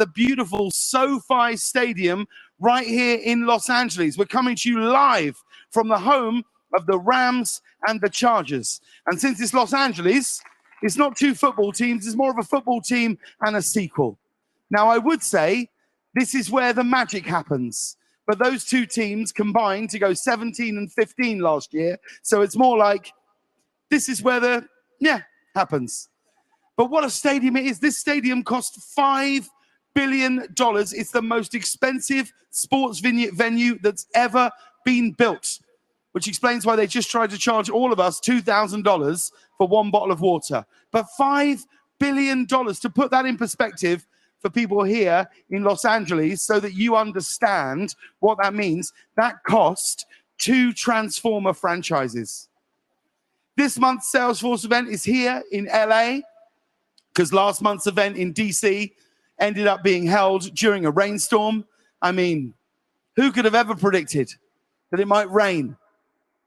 the beautiful SoFi Stadium right here in Los Angeles. We're coming to you live from the home of the Rams and the Chargers. And since it's Los Angeles, it's not two football teams, it's more of a football team and a sequel. Now, I would say this is where the magic happens. But those two teams combined to go 17 and 15 last year. So it's more like this is where the, happens. But what a stadium it is. This stadium cost $5 billion. It's the most expensive sports venue that's ever been built, which explains why they just tried to charge all of us $2,000 for one bottle of water. But $5 billion, to put that in perspective for people here in Los Angeles so that you understand what that means, that cost 2 Transformer franchises. This month's Salesforce event is here in LA because last month's event in DC ended up being held during a rainstorm. I mean, who could have ever predicted that it might rain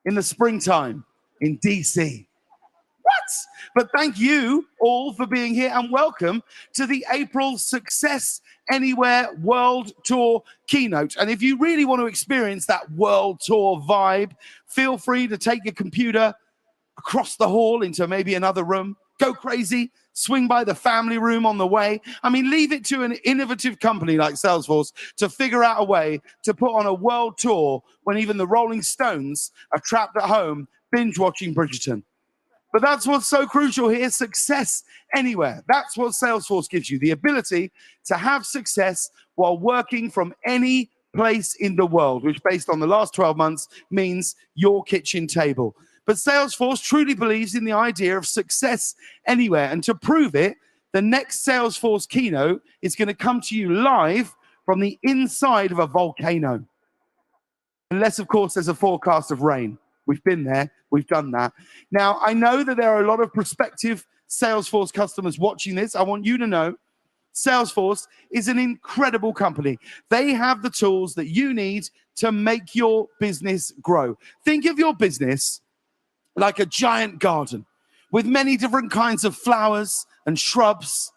in the springtime in DC? What? But thank you all for being here and welcome to the April Success Anywhere World Tour keynote. And if you really want to experience that world tour vibe, feel free to take your computer across the hall into maybe another room, go crazy, swing by the family room on the way. I mean, leave it to an innovative company like Salesforce to figure out a way to put on a world tour when even the Rolling Stones are trapped at home binge watching Bridgerton. But that's what's so crucial here, success anywhere. That's what Salesforce gives you, the ability to have success while working from any place in the world, which based on the last 12 months means your kitchen table. But Salesforce truly believes in the idea of success anywhere. And to prove it, the next Salesforce keynote is going to come to you live from the inside of a volcano. Unless, of course, there's a forecast of rain. We've been there. We've done that. Now, I know that there are a lot of prospective Salesforce customers watching this. I want you to know Salesforce is an incredible company. They have the tools that you need to make your business grow. Think of your business like a giant garden with many different kinds of flowers and shrubs.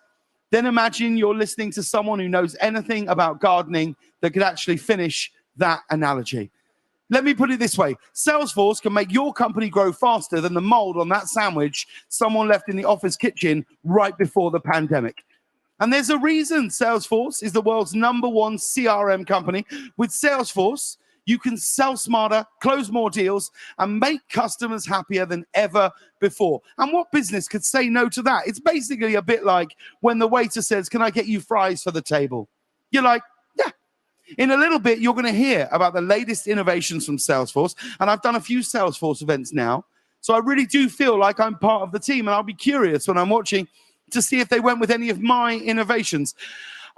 Then imagine you're listening to someone who knows anything about gardening that could actually finish that analogy. Let me put it this way. Salesforce can make your company grow faster than the mold on that sandwich someone left in the office kitchen right before the pandemic. And there's a reason Salesforce is the world's #1 CRM company. With Salesforce, you can sell smarter, close more deals, and make customers happier than ever before. And what business could say no to that? It's basically a bit like when the waiter says, "Can I get you fries for the table?" You're like, "Yeah." In a little bit, you're going to hear about the latest innovations from Salesforce. And I've done a few Salesforce events now. So I really do feel like I'm part of the team. And I'll be curious when I'm watching to see if they went with any of my innovations.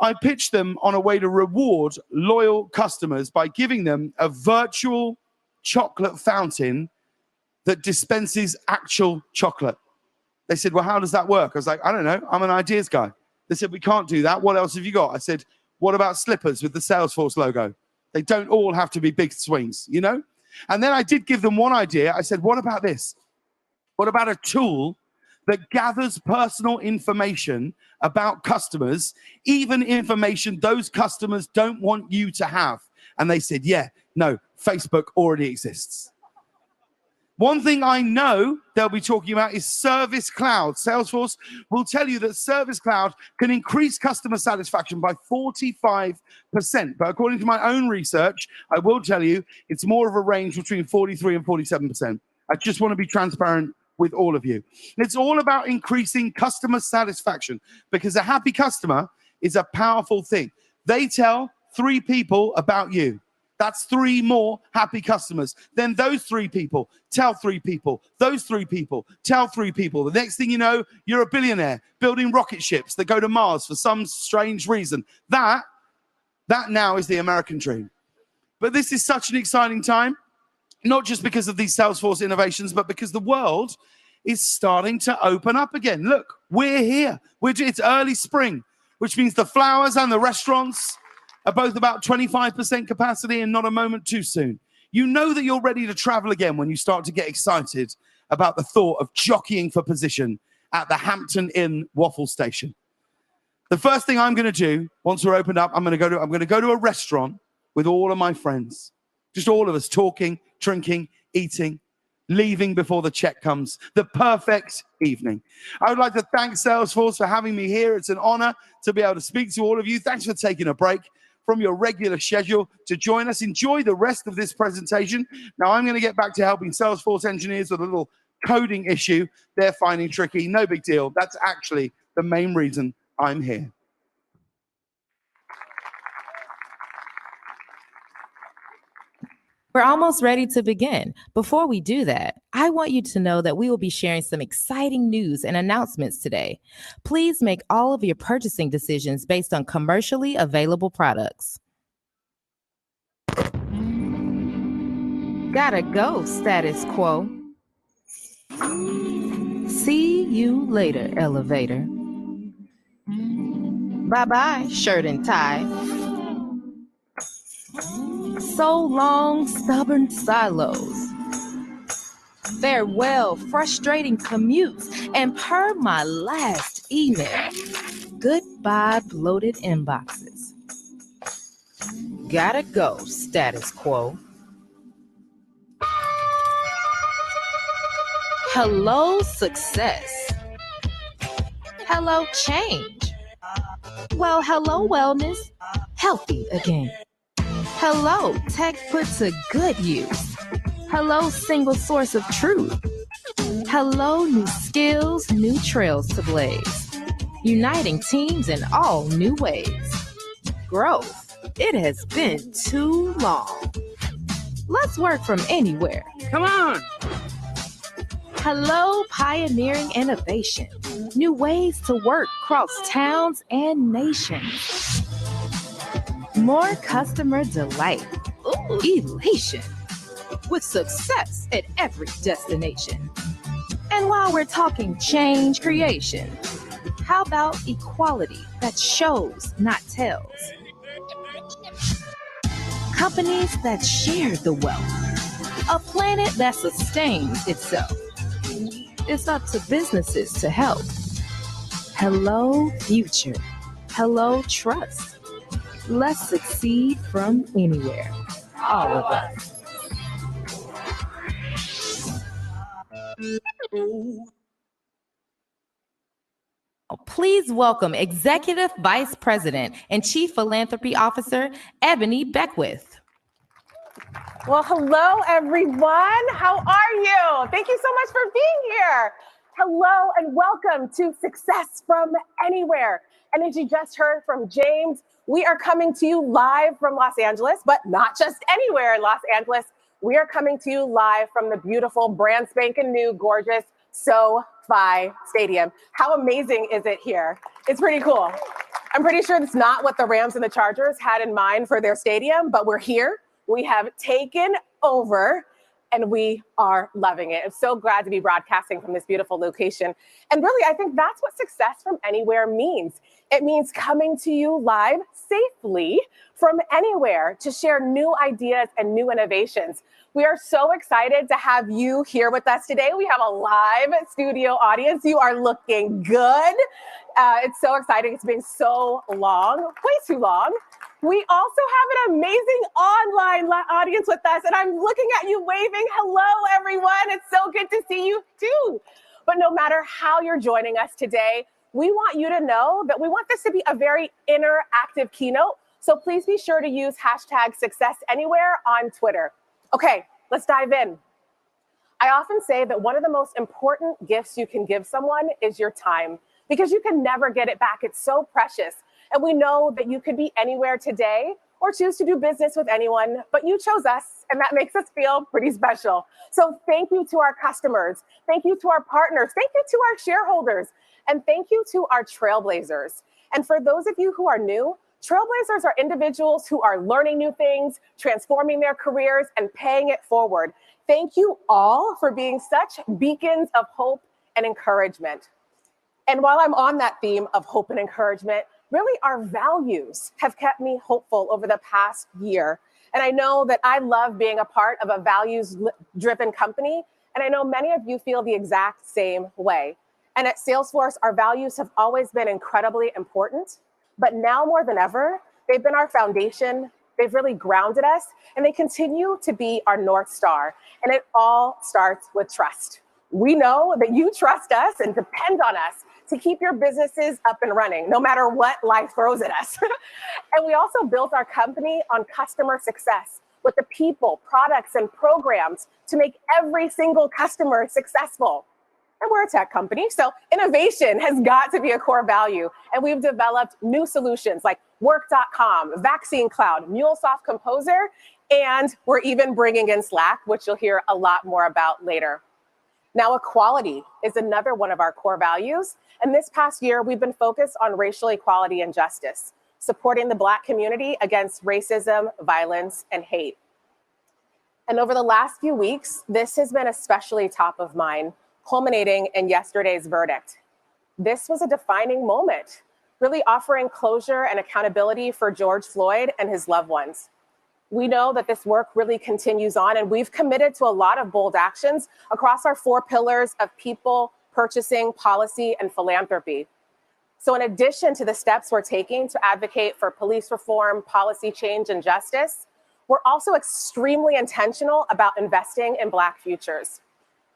I pitched them on a way to reward loyal customers by giving them a virtual chocolate fountain that dispenses actual chocolate. They said, "Well, how does that work?" I was like, "I don't know. I'm an ideas guy." They said, "We can't do that. What else have you got?" I said, "What about slippers with the Salesforce logo? They don't all have to be big swings, you know?" And then I did give them one idea. I said, "What about this? What about a tool that gathers personal information about customers, even information those customers don't want you to have?" And they said, "Yeah, no, Facebook already exists." One thing I know they'll be talking about is Service Cloud. Salesforce will tell you that Service Cloud can increase customer satisfaction by 45%. But according to my own research, I will tell you it's more of a range between 43 and 47%. I just want to be transparent with all of you. It's all about increasing customer satisfaction because a happy customer is a powerful thing. They tell 3 people about you. That's 3 more happy customers. Then those 3 people tell 3 people. Those 3 people tell 3 people. The next thing you know, you're a billionaire building rocket ships that go to Mars for some strange reason. That now is the American dream. But this is such an exciting time, not just because of these Salesforce innovations, but because the world is starting to open up again. Look, we're here. It's early spring, which means the flowers and the restaurants are both about 25% capacity and not a moment too soon. You know that you're ready to travel again when you start to get excited about the thought of jockeying for position at the Hampton Inn waffle station. The first thing I'm going to do once we're opened up, I'm going to go to a restaurant with all of my friends, just all of us talking, drinking, eating, leaving before the check comes. The perfect evening. I would like to thank Salesforce for having me here. It's an honor to be able to speak to all of you. Thanks for taking a break from your regular schedule to join us. Enjoy the rest of this presentation. Now I'm going to get back to helping Salesforce engineers with a little coding issue they're finding tricky. No big deal. That's actually the main reason I'm here. We're almost ready to begin. Before we do that, I want you to know that we will be sharing some exciting news and announcements today. Please make all of your purchasing decisions based on commercially available products. Gotta go, status quo. See you later, elevator. Bye-bye, shirt and tie. So long, stubborn silos. Farewell, frustrating commutes, and per my last email, goodbye, bloated inboxes. Gotta go, status quo. Hello, success. Hello, change. Well, hello, wellness. Healthy again. Hello, tech put to good use. Hello, single source of truth. Hello, new skills, new trails to blaze. Uniting teams in all new ways. Growth, it has been too long. Let's work from anywhere. Come on. Hello, pioneering innovation. New ways to work across towns and nations. More customer delight. Ooh, elation. With success at every destination. And while we're talking change creation, how about equality that shows, not tells? Companies that share the wealth. A planet that sustains itself. It's up to businesses to help. Hello, future. Hello, trust. Let's succeed from anywhere. All of us. Please welcome Executive Vice President and Chief Philanthropy Officer, Ebony Beckwith. Well, hello, everyone. How are you? Thank you so much for being here. Hello and welcome to Success from Anywhere. And as you just heard from James, we are coming to you live from Los Angeles, but not just anywhere in Los Angeles. We are coming to you live from the beautiful, brand spanking new, gorgeous SoFi Stadium. How amazing is it here? It's pretty cool. I'm pretty sure it's not what the Rams and the Chargers had in mind for their stadium, but we're here. We have taken over and we are loving it. I'm so glad to be broadcasting from this beautiful location. And really, I think that's what success from anywhere means. It means coming to you live safely from anywhere to share new ideas and new innovations. We are so excited to have you here with us today. We have a live studio audience. You are looking good. It's so exciting. It's been so long, way too long. We also have an amazing online audience with us, and I'm looking at you waving. Hello, everyone. It's so good to see you too. But no matter how you're joining us today, we want you to know that we want this to be a very interactive keynote. So please be sure to use #SuccessAnywhere on Twitter. Okay, let's dive in. I often say that one of the most important gifts you can give someone is your time, because you can never get it back. It's so precious. And we know that you could be anywhere today or choose to do business with anyone, but you chose us, and that makes us feel pretty special. So thank you to our customers. Thank you to our partners. Thank you to our shareholders. And thank you to our trailblazers. And for those of you who are new, trailblazers are individuals who are learning new things, transforming their careers, and paying it forward. Thank you all for being such beacons of hope and encouragement. And while I'm on that theme of hope and encouragement, really our values have kept me hopeful over the past year. And I know that I love being a part of a values-driven company. And I know many of you feel the exact same way. And at Salesforce, our values have always been incredibly important, but now more than ever, they've been our foundation. They've really grounded us, and they continue to be our North Star. And it all starts with trust. We know that you trust us and depend on us to keep your businesses up and running, no matter what life throws at us. And we also built our company on customer success with the people, products, and programs to make every single customer successful. And we're a tech company, so innovation has got to be a core value. And we've developed new solutions like Work.com, Vaccine Cloud, MuleSoft Composer, and we're even bringing in Slack, which you'll hear a lot more about later. Now, equality is another one of our core values. And this past year, we've been focused on racial equality and justice, supporting the Black community against racism, violence, and hate. And over the last few weeks, this has been especially top of mind, culminating in yesterday's verdict. This was a defining moment, really offering closure and accountability for George Floyd and his loved ones. We know that this work really continues on, and we've committed to a lot of bold actions across our 4 pillars of people, purchasing, policy, and philanthropy. So in addition to the steps we're taking to advocate for police reform, policy change, and justice, we're also extremely intentional about investing in Black futures.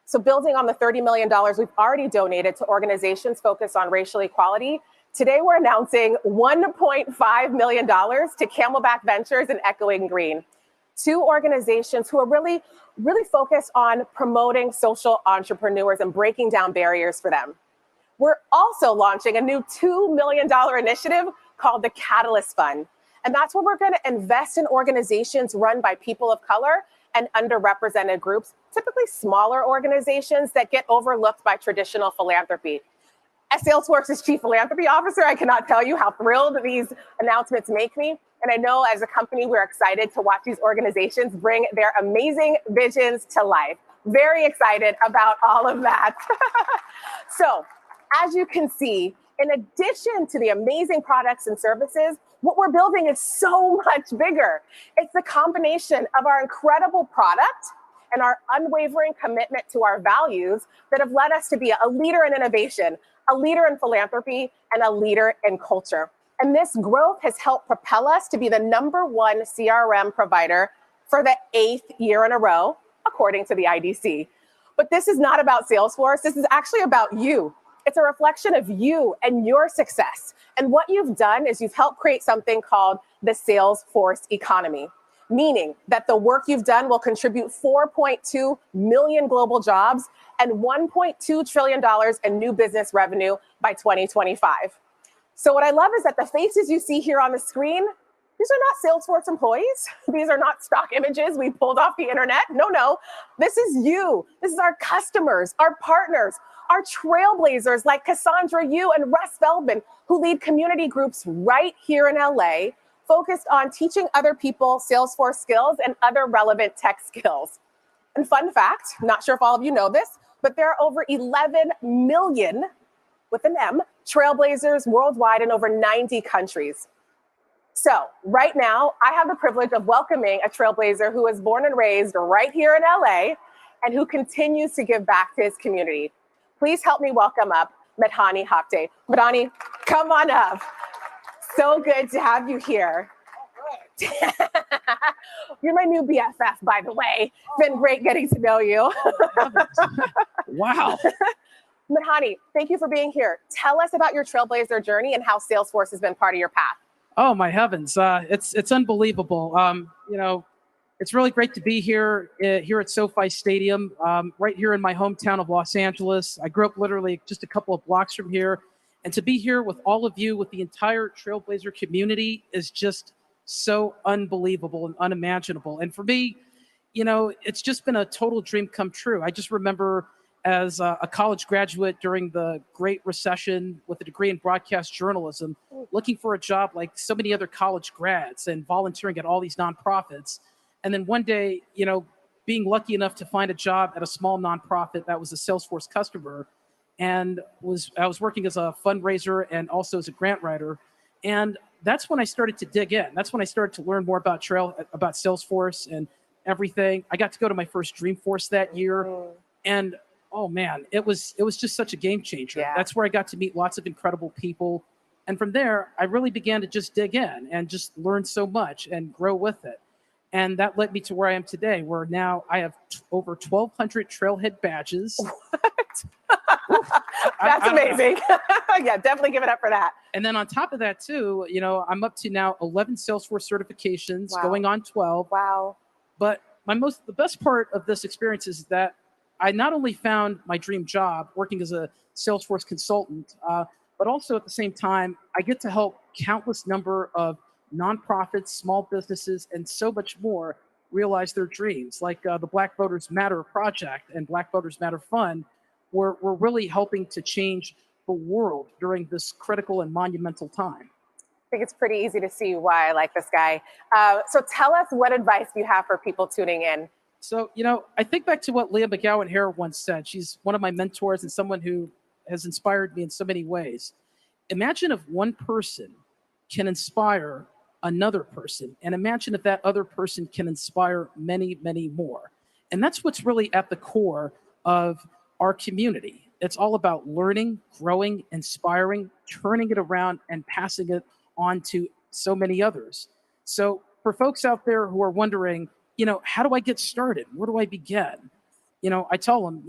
So building on the $30 million we've already donated to organizations focused on racial equality, today we're announcing $1.5 million to Camelback Ventures and Echoing Green, 2 organizations who are really focused on promoting social entrepreneurs and breaking down barriers for them. We're also launching a new $2 million initiative called the Catalyst Fund. And that's where we're going to invest in organizations run by people of color and underrepresented groups, typically smaller organizations that get overlooked by traditional philanthropy. As Salesforce's Chief Philanthropy Officer, I cannot tell you how thrilled these announcements make me. And I know as a company, we're excited to watch these organizations bring their amazing visions to life. Very excited about all of that. So, as you can see, in addition to the amazing products and services, what we're building is so much bigger. It's the combination of our incredible product and our unwavering commitment to our values that have led us to be a leader in innovation, a leader in philanthropy, and a leader in culture. And this growth has helped propel us to be the #1 CRM provider for the 8th year in a row, according to the IDC. But this is not about Salesforce. This is actually about you. It's a reflection of you and your success. And what you've done is you've helped create something called the Salesforce economy, meaning that the work you've done will contribute 4.2 million global jobs and $1.2 trillion in new business revenue by 2025. So what I love is that the faces you see here on the screen, these are not Salesforce employees. These are not stock images we pulled off the internet. No, this is you. This is our customers, our partners, our trailblazers like Cassandra Yu and Russ Feldman, who lead community groups right here in LA, focused on teaching other people Salesforce skills and other relevant tech skills. And fun fact, not sure if all of you know this, but there are over 11 million, with an M, trailblazers worldwide in over 90 countries. So right now, I have the privilege of welcoming a trailblazer who was born and raised right here in LA and who continues to give back to his community. Please help me welcome up Madhani Hapte. Madhani, come on up. So good to have you here. You're my new BFF, by the way. It's been great getting to know you. Wow. Madhani, thank you for being here. Tell us about your trailblazer journey and how Salesforce has been part of your path. Oh my heavens, it's unbelievable. It's really great to be here at SoFi Stadium, right here in my hometown of Los Angeles. I grew up literally just a couple of blocks from here, and to be here with all of you, with the entire Trailblazer community, is just so unbelievable and unimaginable. And for me, it's just been a total dream come true. I just remember as a college graduate during the Great Recession with a degree in broadcast journalism, looking for a job like so many other college grads and volunteering at all these nonprofits. And then one day, being lucky enough to find a job at a small nonprofit that was a Salesforce customer, and I was working as a fundraiser and also as a grant writer. And that's when I started to dig in. That's when I started to learn more about Salesforce and everything. I got to go to my first Dreamforce that year. And Oh man, it was just such a game changer. Yeah. That's where I got to meet lots of incredible people. And from there, I really began to just dig in and just learn so much and grow with it. And that led me to where I am today, where now I have over 1,200 trailhead badges. That's amazing. Yeah, definitely give it up for that. And then on top of that, too, I'm up to now 11 Salesforce certifications, Wow. going on 12. Wow. But the best part of this experience is that I not only found my dream job working as a Salesforce consultant, but also at the same time, I get to help countless number of nonprofits, small businesses, and so much more realize their dreams, like the Black Voters Matter project and Black Voters Matter Fund. We're really helping to change the world during this critical and monumental time. I think it's pretty easy to see why I like this guy. So tell us, what advice you have for people tuning in? So, I think back to what Leah McGowan Hare once said. She's one of my mentors and someone who has inspired me in so many ways. Imagine if one person can inspire another person, and imagine if that other person can inspire many, many more. And that's what's really at the core of our community. It's all about learning, growing, inspiring, turning it around, and passing it on to so many others. So for folks out there who are wondering, how do I get started? Where do I begin? I tell them,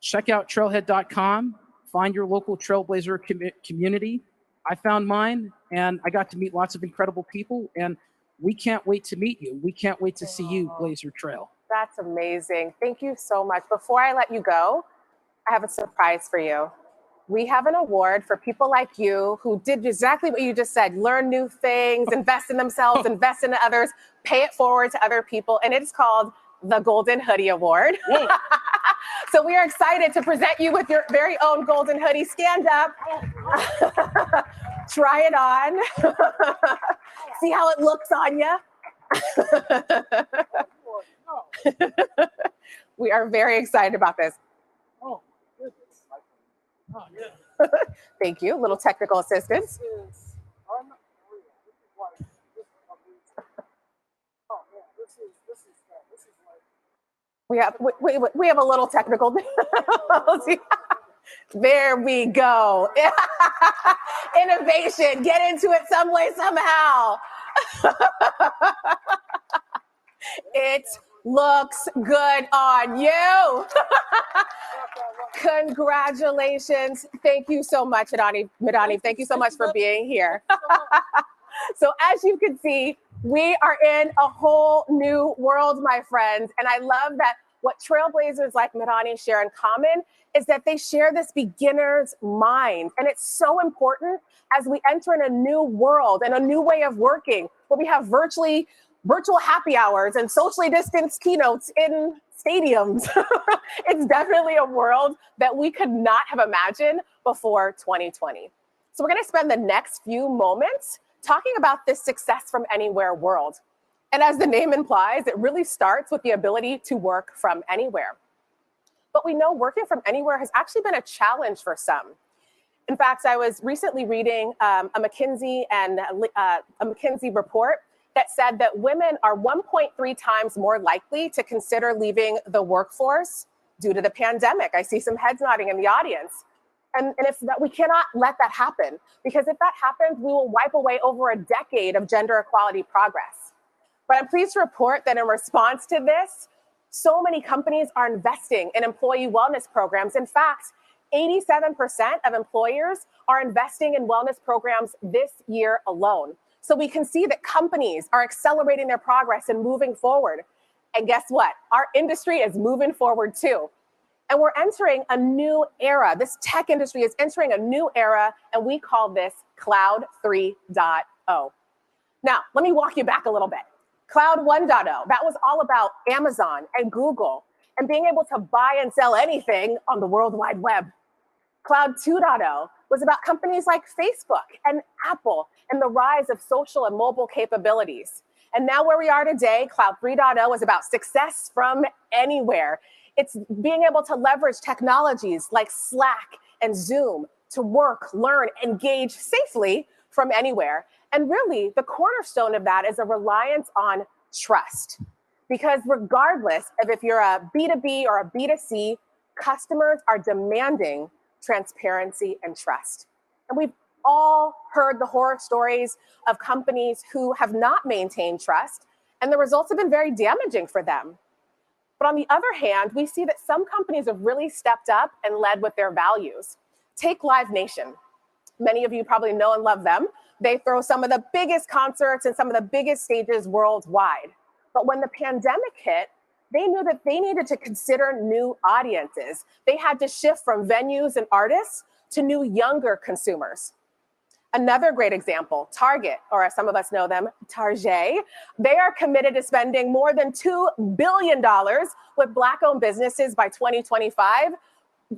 check out trailhead.com, find your local Trailblazer community. I found mine, and I got to meet lots of incredible people, and we can't wait to meet you. We can't wait to see you blaze your trail. That's amazing. Thank you so much. Before I let you go, I have a surprise for you. We have an award for people like you who did exactly what you just said: learn new things, invest in themselves, invest in others, pay it forward to other people. And it's called the Golden Hoodie Award. So we are excited to present you with your very own golden hoodie. Stand up. Try it on. See how it looks on you. We are very excited about this. Oh, goodness. Oh, yeah. Thank you. Little technical assistance. We have a little technical. There we go. Innovation. Get into it some way, somehow. It looks good on you. Congratulations. Thank you so much, Madani. Thank you so much for being here. So as you can see, we are in a whole new world, my friends. And I love that what trailblazers like Madani share in common is that they share this beginner's mind. And it's so important as we enter in a new world and a new way of working, where we have virtual happy hours and socially distanced keynotes in stadiums. It's definitely a world that we could not have imagined before 2020. So we're going to spend the next few moments talking about this success from anywhere world. And as the name implies, it really starts with the ability to work from anywhere. But we know working from anywhere has actually been a challenge for some. In fact, I was recently reading a McKinsey report that said that women are 1.3 times more likely to consider leaving the workforce due to the pandemic. I see some heads nodding in the audience. And if that, we cannot let that happen, because if that happens, we will wipe away over a decade of gender equality progress. But I'm pleased to report that in response to this, so many companies are investing in employee wellness programs. In fact, 87% of employers are investing in wellness programs this year alone. So we can see that companies are accelerating their progress and moving forward. And guess what? Our industry is moving forward too. And we're entering a new era. This tech industry is entering a new era, and we call this Cloud 3.0. Now, let me walk you back a little bit. Cloud 1.0, that was all about Amazon and Google and being able to buy and sell anything on the World Wide Web. Cloud 2.0 was about companies like Facebook and Apple and the rise of social and mobile capabilities. And now where we are today, Cloud 3.0 is about success from anywhere. It's being able to leverage technologies like Slack and Zoom to work, learn, engage safely from anywhere. And really, the cornerstone of that is a reliance on trust. Because regardless of if you're a B2B or a B2C, customers are demanding transparency and trust. And we've all heard the horror stories of companies who have not maintained trust, and the results have been very damaging for them. But on the other hand, we see that some companies have really stepped up and led with their values. Take Live Nation. Many of you probably know and love them. They throw some of the biggest concerts and some of the biggest stages worldwide. But when the pandemic hit, they knew that they needed to consider new audiences. They had to shift from venues and artists to new, younger consumers. Another great example, Target, or as some of us know them, Target. They are committed to spending more than $2 billion with Black-owned businesses by 2025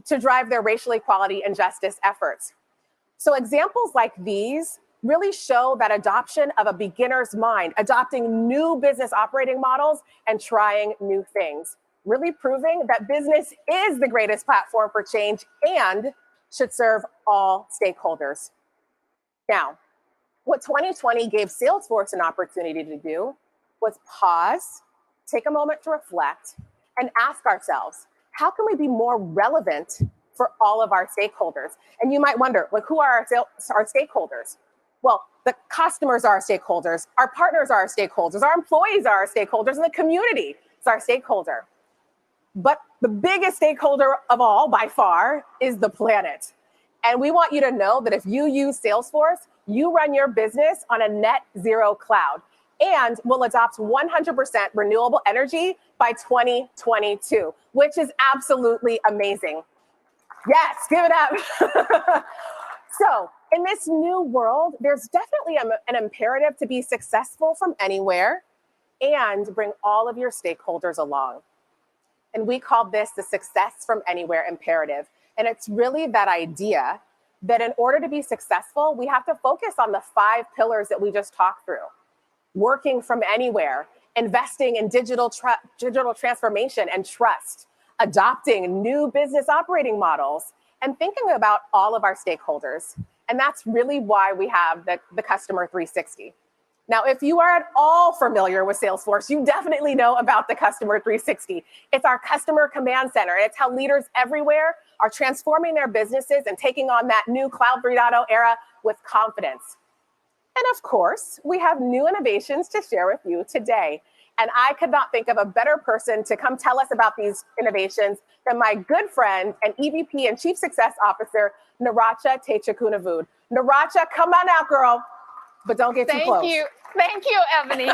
to drive their racial equality and justice efforts. So examples like these really show that adoption of a beginner's mind, adopting new business operating models and trying new things, really proving that business is the greatest platform for change and should serve all stakeholders. Now, what 2020 gave Salesforce an opportunity to do was pause, take a moment to reflect, and ask ourselves, how can we be more relevant for all of our stakeholders? And you might wonder, like, who are our stakeholders? Well, the customers are our stakeholders, our partners are our stakeholders, our employees are our stakeholders, and the community is our stakeholder. But the biggest stakeholder of all, by far, is the planet. And we want you to know that if you use Salesforce, you run your business on a net zero cloud and will adopt 100% renewable energy by 2022, which is absolutely amazing. Yes, give it up. So in this new world, there's definitely an imperative to be successful from anywhere and bring all of your stakeholders along. And we call this the success from anywhere imperative. And it's really that idea that in order to be successful, we have to focus on the 5 pillars that we just talked through. Working from anywhere, investing in digital transformation and trust, adopting new business operating models, and thinking about all of our stakeholders. And that's really why we have the Customer 360. Now, if you are at all familiar with Salesforce, you definitely know about the Customer 360. It's our customer command center. It's how leaders everywhere are transforming their businesses and taking on that new Cloud 3.0 era with confidence. And of course, we have new innovations to share with you today. And I could not think of a better person to come tell us about these innovations than my good friend and EVP and Chief Success Officer, Naracha Techakunavud. Naracha, come on out, girl, but don't get too close. Thank you, Ebony.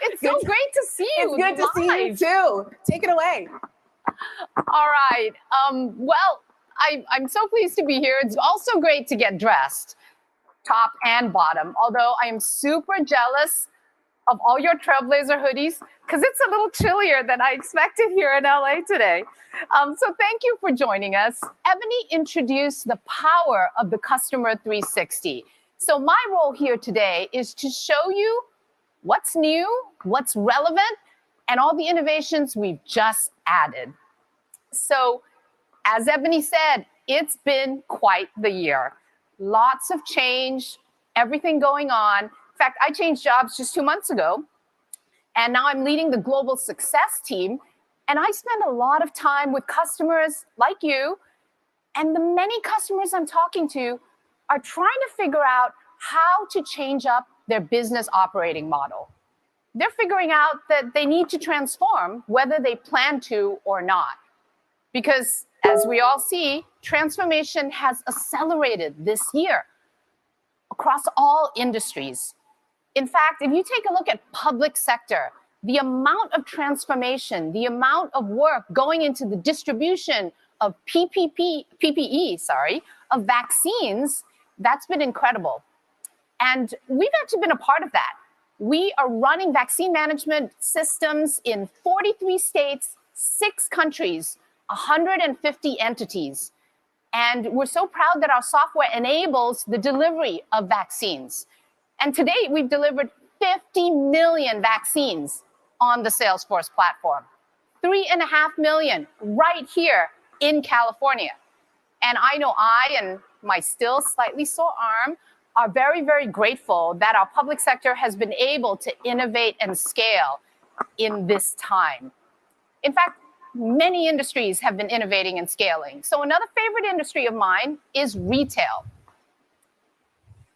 It's so great to see you. It's good to see you too. Take it away. All right. Well, I'm so pleased to be here. It's also great to get dressed, top and bottom, although I am super jealous of all your Trailblazer hoodies because it's a little chillier than I expected here in LA today. So thank you for joining us. Ebony introduced the power of the Customer 360. So my role here today is to show you what's new, what's relevant, and all the innovations we've just added. So as Ebony said, it's been quite the year. Lots of change, everything going on. In fact, I changed jobs just 2 months ago, and now I'm leading the global success team. And I spend a lot of time with customers like you, and the many customers I'm talking to are trying to figure out how to change up their business operating model. They're figuring out that they need to transform whether they plan to or not. Because as we all see, transformation has accelerated this year across all industries. In fact, if you take a look at public sector, the amount of transformation, the amount of work going into the distribution of PPE, of vaccines, that's been incredible. And we've actually been a part of that. We are running vaccine management systems in 43 states, 6 countries, 150 entities. And we're so proud that our software enables the delivery of vaccines. And to date, we've delivered 50 million vaccines on the Salesforce platform, 3.5 million right here in California. And I know I and my still slightly sore arm are very, very grateful that our public sector has been able to innovate and scale in this time. In fact, many industries have been innovating and scaling. So another favorite industry of mine is retail.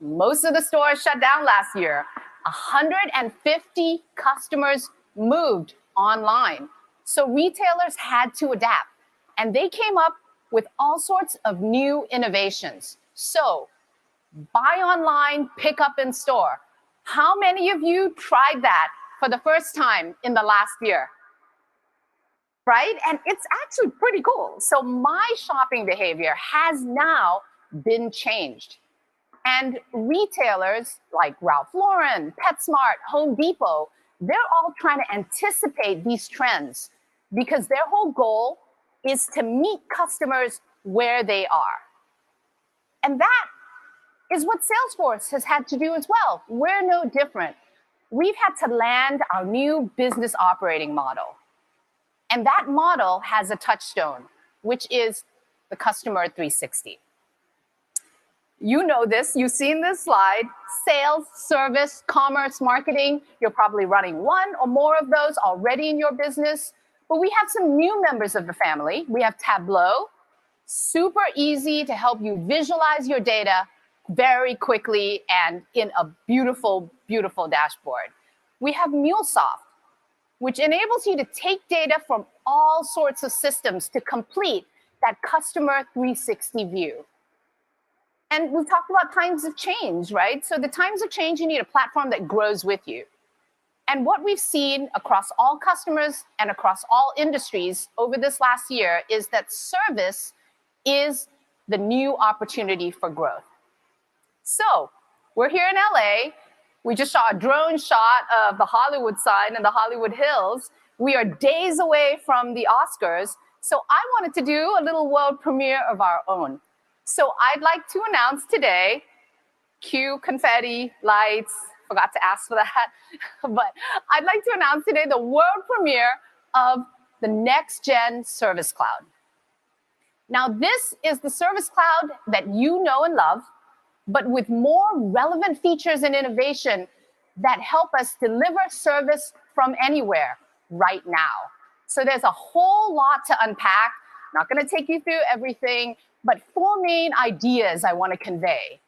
Most of the stores shut down last year. 150 customers moved online. So retailers had to adapt, and they came up with all sorts of new innovations. So buy online, pick up in store. How many of you tried that for the first time in the last year? Right? And it's actually pretty cool. So my shopping behavior has now been changed. And retailers like Ralph Lauren, PetSmart, Home Depot, they're all trying to anticipate these trends because their whole goal is to meet customers where they are. And that is what Salesforce has had to do as well. We're no different. We've had to land our new business operating model. And that model has a touchstone, which is the customer 360. You know this, you've seen this slide, sales, service, commerce, marketing. You're probably running one or more of those already in your business. But we have some new members of the family. We have Tableau, super easy to help you visualize your data very quickly and in a beautiful, beautiful dashboard. We have MuleSoft, which enables you to take data from all sorts of systems to complete that customer 360 view. And we've talked about times of change, right? So the times of change, you need a platform that grows with you. And what we've seen across all customers and across all industries over this last year is that service is the new opportunity for growth. So we're here in LA. We just saw a drone shot of the Hollywood sign and the Hollywood Hills. We are days away from the Oscars. So I wanted to do a little world premiere of our own. So I'd like to announce today, cue confetti, lights, forgot to ask for that, but I'd like to announce today the world premiere of the next gen Service Cloud. Now this is the Service Cloud that you know and love, but with more relevant features and innovation that help us deliver service from anywhere right now. So there's a whole lot to unpack. Not going to take you through everything, but 4 main ideas I want to convey.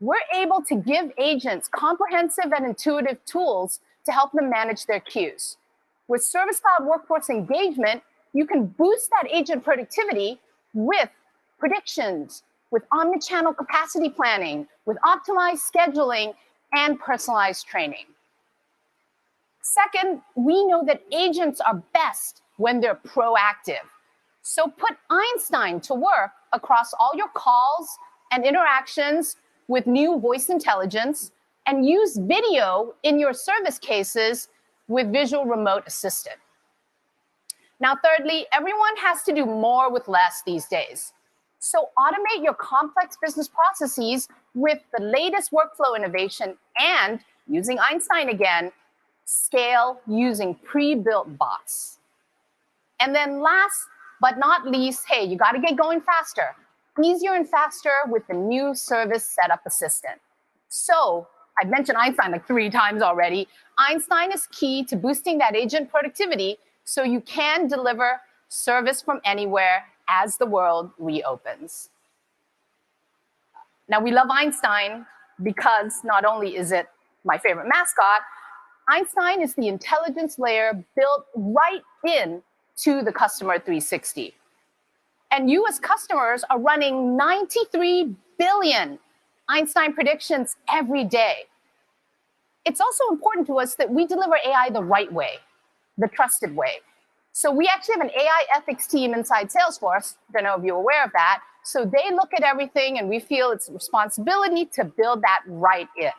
We're able to give agents comprehensive and intuitive tools to help them manage their queues. With Service Cloud Workforce Engagement, you can boost that agent productivity with predictions, with omnichannel capacity planning, with optimized scheduling, and personalized training. Second, we know that agents are best when they're proactive. So put Einstein to work across all your calls and interactions with new voice intelligence, and use video in your service cases with Visual Remote Assistant. Now, thirdly, everyone has to do more with less these days. So automate your complex business processes with the latest workflow innovation and, using Einstein again, scale using pre-built bots. And then last but not least, hey, you got to get going faster. Easier and faster with the new Service Setup Assistant. So I've mentioned Einstein like 3 times already. Einstein is key to boosting that agent productivity so you can deliver service from anywhere as the world reopens. Now, we love Einstein because not only is it my favorite mascot, Einstein is the intelligence layer built right in to the customer 360. And you as customers are running 93 billion Einstein predictions every day. It's also important to us that we deliver AI the right way, the trusted way. So we actually have an AI ethics team inside Salesforce. I don't know if you're aware of that. So they look at everything and we feel it's a responsibility to build that right in.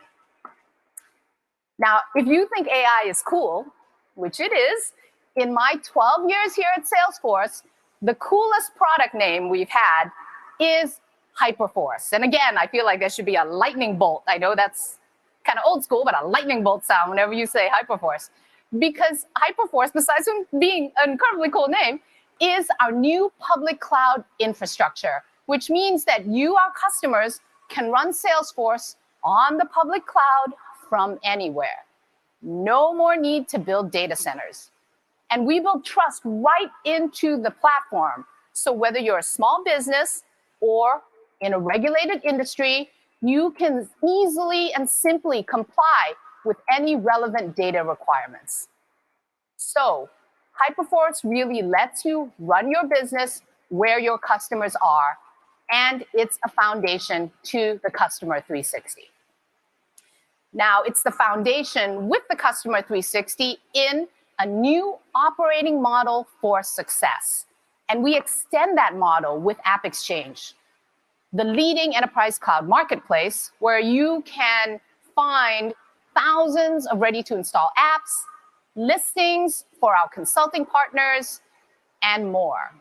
Now, if you think AI is cool, which it is, in my 12 years here at Salesforce, the coolest product name we've had is Hyperforce. And again, I feel like there should be a lightning bolt. I know that's kind of old school, but a lightning bolt sound whenever you say Hyperforce. Because Hyperforce, besides being an incredibly cool name, is our new public cloud infrastructure, which means that you, our customers, can run Salesforce on the public cloud from anywhere. No more need to build data centers. And we build trust right into the platform. So whether you're a small business or in a regulated industry, you can easily and simply comply with any relevant data requirements. So Hyperforce really lets you run your business where your customers are, and it's a foundation to the Customer 360. Now, it's the foundation with the Customer 360 in a new operating model for success. And we extend that model with AppExchange, the leading enterprise cloud marketplace where you can find thousands of ready-to-install apps, listings for our consulting partners, and more.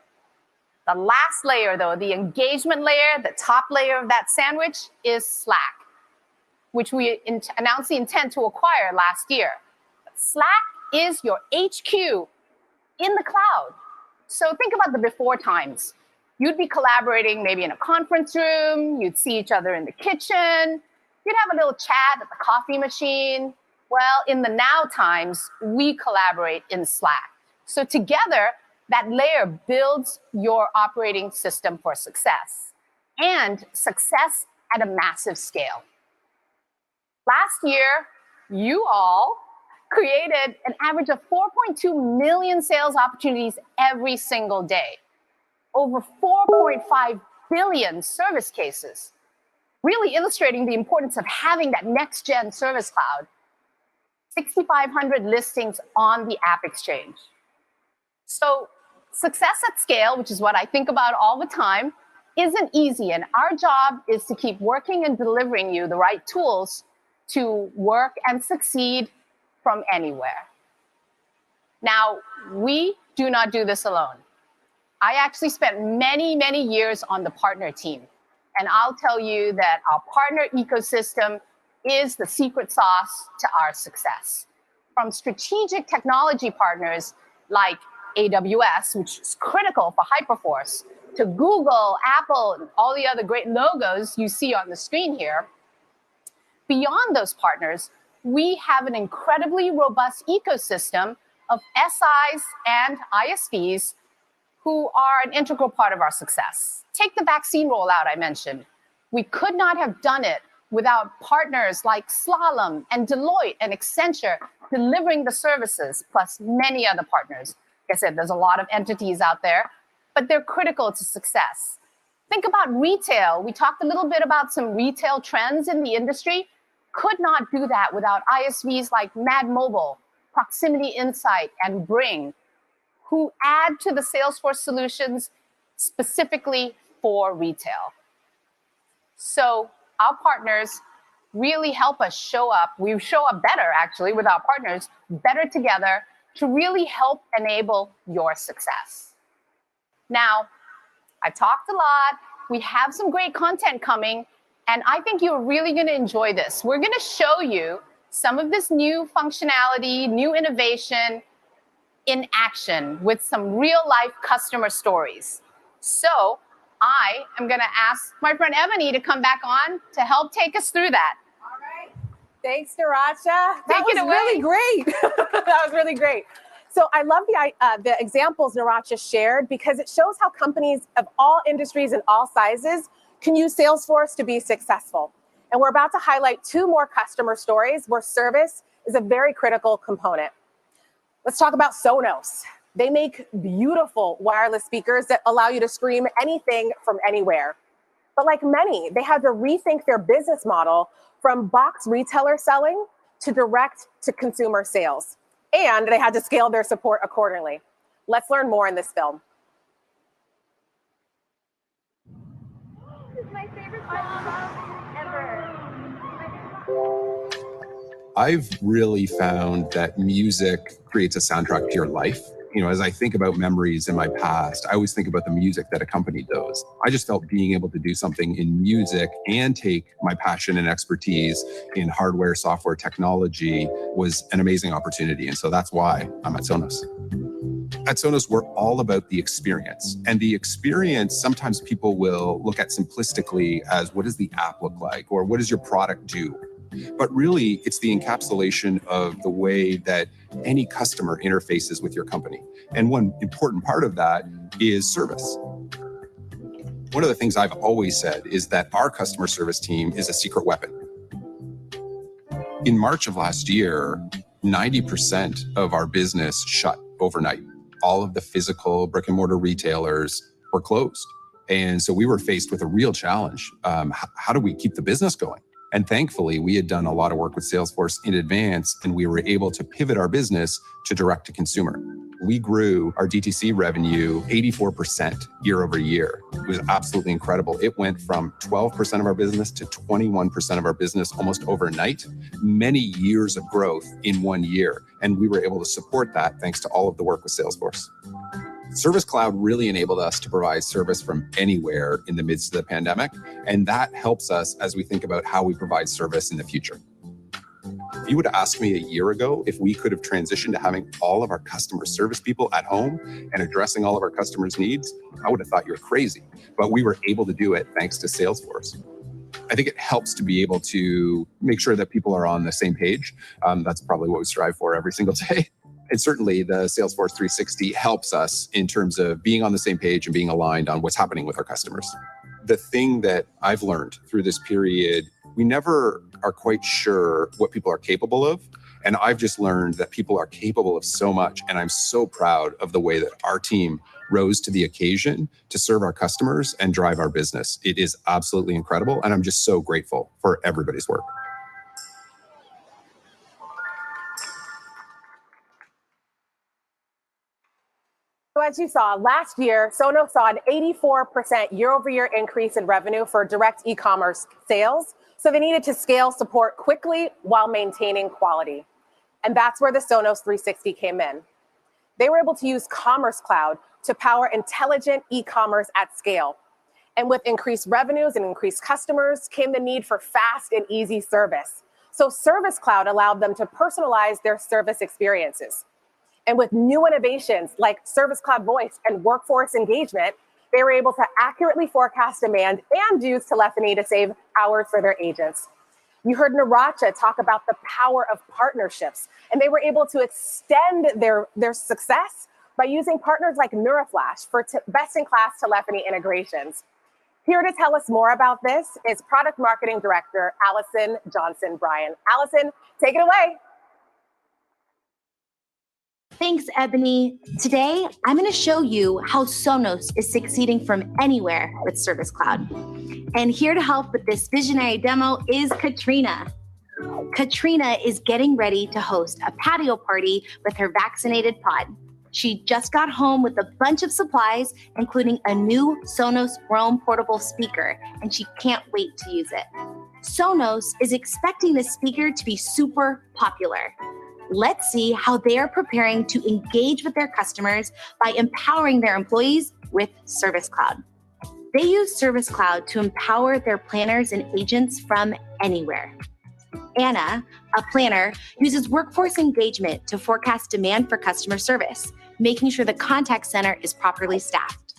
The last layer, though, the engagement layer, the top layer of that sandwich, is Slack, which we announced the intent to acquire last year. Slack is your HQ in the cloud. So think about the before times. You'd be collaborating maybe in a conference room, you'd see each other in the kitchen, you'd have a little chat at the coffee machine. Well, in the now times, we collaborate in Slack. So together, that layer builds your operating system for success, and success at a massive scale. Last year, you all created an average of 4.2 million sales opportunities every single day, over 4.5 billion service cases, really illustrating the importance of having that next-gen service cloud, 6,500 listings on the AppExchange. So success at scale, which is what I think about all the time, isn't easy, and our job is to keep working and delivering you the right tools to work and succeed from anywhere. Now, we do not do this alone. I actually spent many, many years on the partner team, and I'll tell you that our partner ecosystem is the secret sauce to our success. From strategic technology partners like AWS, which is critical for Hyperforce, to Google, Apple, and all the other great logos you see on the screen here. Beyond those partners, we have an incredibly robust ecosystem of SIs and ISVs who are an integral part of our success. Take the vaccine rollout I mentioned. We could not have done it without partners like Slalom and Deloitte and Accenture delivering the services, plus many other partners. Like I said, there's a lot of entities out there, but they're critical to success. Think about retail. We talked a little bit about some retail trends in the industry. Could not do that without ISVs like Mad Mobile, Proximity Insight, and Bring, who add to the Salesforce solutions specifically for retail. So our partners really help us show up. We show up better, actually, with our partners, better together to really help enable your success. Now, I've talked a lot. We have some great content coming, and I think you're really going to enjoy this. We're going to show you some of this new functionality, new innovation in action with some real-life customer stories. So I am going to ask my friend Ebony to come back on to help take us through that. All right. Thanks, Naracha. Take it away. Really great. That was really great. So I love the examples Naracha shared because it shows how companies of all industries and all sizes can use Salesforce to be successful. And we're about to highlight two more customer stories where service is a very critical component. Let's talk about Sonos. They make beautiful wireless speakers that allow you to stream anything from anywhere. But like many, they had to rethink their business model from box retailer selling to direct to consumer sales. And they had to scale their support accordingly. Let's learn more in this film. This is my favorite song ever. I've really found that music creates a soundtrack to your life. You know, as I think about memories in my past, I always think about the music that accompanied those. I just felt being able to do something in music and take my passion and expertise in hardware, software, technology was an amazing opportunity. And so that's why I'm at Sonos. At Sonos, we're all about the experience. And the experience, sometimes people will look at simplistically as what does the app look like? Or what does your product do? But really, it's the encapsulation of the way that any customer interfaces with your company. And one important part of that is service. One of the things I've always said is that our customer service team is a secret weapon. In March of last year, 90% of our business shut overnight. All of the physical brick and mortar retailers were closed. And so we were faced with a real challenge. How do we keep the business going? And thankfully, we had done a lot of work with Salesforce in advance, and we were able to pivot our business to direct to consumer. We grew our DTC revenue 84% year over year. It was absolutely incredible. It went from 12% of our business to 21% of our business almost overnight. Many years of growth in 1 year. And we were able to support that thanks to all of the work with Salesforce. Service Cloud really enabled us to provide service from anywhere in the midst of the pandemic. And that helps us as we think about how we provide service in the future. If you would have asked me a year ago if we could have transitioned to having all of our customer service people at home and addressing all of our customers' needs, I would have thought you were crazy. But we were able to do it thanks to Salesforce. I think it helps to be able to make sure that people are on the same page. That's probably what we strive for every single day. And certainly the Salesforce 360 helps us in terms of being on the same page and being aligned on what's happening with our customers. The thing that I've learned through this period, we never are quite sure what people are capable of. And I've just learned that people are capable of so much. And I'm so proud of the way that our team rose to the occasion to serve our customers and drive our business. It is absolutely incredible. And I'm just so grateful for everybody's work. So as you saw, last year, Sonos saw an 84% year-over-year increase in revenue for direct e-commerce sales. So they needed to scale support quickly while maintaining quality. And that's where the Sonos 360 came in. They were able to use Commerce Cloud to power intelligent e-commerce at scale. And with increased revenues and increased customers came the need for fast and easy service. So Service Cloud allowed them to personalize their service experiences. And with new innovations like Service Cloud Voice and Workforce Engagement, they were able to accurately forecast demand and use telephony to save hours for their agents. You heard Naracha talk about the power of partnerships, and they were able to extend their success by using partners like NeuroFlash for best-in-class telephony integrations. Here to tell us more about this is Product Marketing Director, Allison Johnson-Bryan. Allison, take it away. Thanks, Ebony. Today, I'm going to show you how Sonos is succeeding from anywhere with Service Cloud. And here to help with this visionary demo is Katrina. Katrina is getting ready to host a patio party with her vaccinated pod. She just got home with a bunch of supplies, including a new Sonos Roam portable speaker, and she can't wait to use it. Sonos is expecting this speaker to be super popular. Let's see how they are preparing to engage with their customers by empowering their employees with Service Cloud. They use Service Cloud to empower their planners and agents from anywhere. Anna, a planner, uses Workforce Engagement to forecast demand for customer service, making sure the contact center is properly staffed.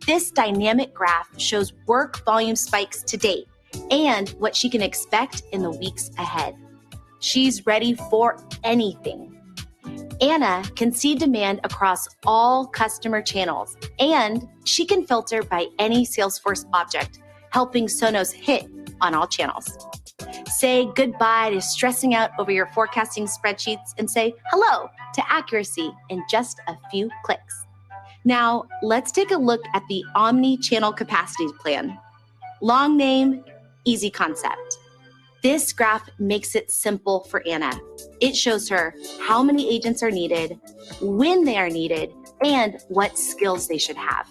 This dynamic graph shows work volume spikes to date and what she can expect in the weeks ahead. She's ready for anything. Anna can see demand across all customer channels, and she can filter by any Salesforce object, helping Sonos hit on all channels. Say goodbye to stressing out over your forecasting spreadsheets and say hello to accuracy in just a few clicks. Now, let's take a look at the omni-channel capacity plan. Long name, easy concept. This graph makes it simple for Anna. It shows her how many agents are needed, when they are needed, and what skills they should have.